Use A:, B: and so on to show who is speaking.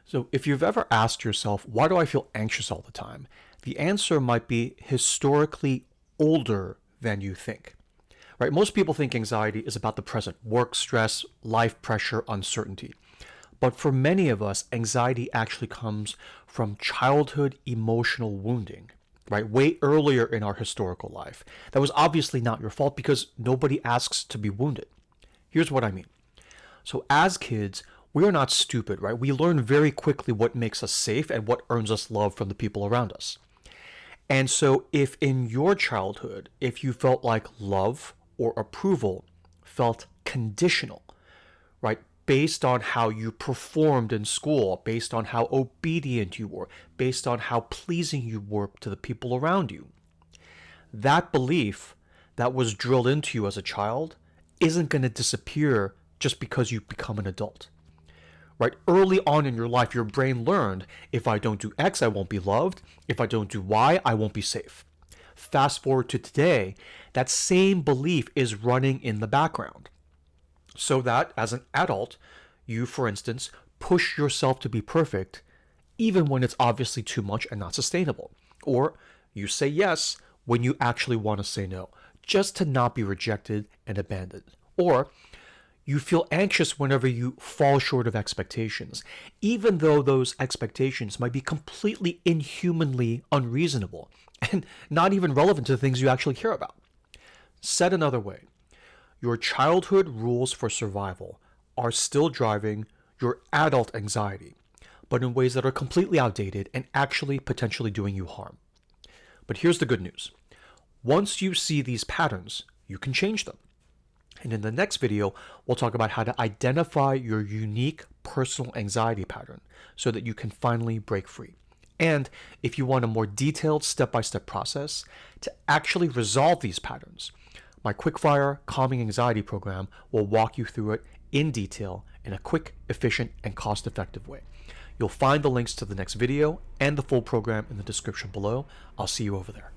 A: So, if you've ever asked yourself, why do I feel anxious all the time? The answer might be historically older than you think. Right? Most people think anxiety is about the present work stress, life pressure, uncertainty. But for many of us, anxiety actually comes from childhood emotional wounding, right? Way earlier in our historical life. That was obviously not your fault because nobody asks to be wounded. Here's what I mean. So, as kids, we are not stupid, right? We learn very quickly what makes us safe and what earns us love from the people around us. And so, if in your childhood, if you felt like love or approval felt conditional, right? Based on how you performed in school, based on how obedient you were, based on how pleasing you were to the people around you, that belief that was drilled into you as a child isn't going to disappear just because you become an adult. Right? Early on in your life, your brain learned if I don't do X, I won't be loved. If I don't do Y, I won't be safe. Fast forward to today, that same belief is running in the background. So that as an adult, you, for instance, push yourself to be perfect, even when it's obviously too much and not sustainable. Or you say yes when you actually want to say no, just to not be rejected and abandoned. Or you feel anxious whenever you fall short of expectations, even though those expectations might be completely inhumanly unreasonable and not even relevant to the things you actually care about. Said another way, your childhood rules for survival are still driving your adult anxiety, but in ways that are completely outdated and actually potentially doing you harm. But here's the good news. Once you see these patterns, you can change them. And in the next video, we'll talk about how to identify your unique personal anxiety pattern so that you can finally break free. And if you want a more detailed step-by-step process to actually resolve these patterns, my Quickfire Calming Anxiety program will walk you through it in detail in a quick, efficient, and cost-effective way. You'll find the links to the next video and the full program in the description below. I'll see you over there.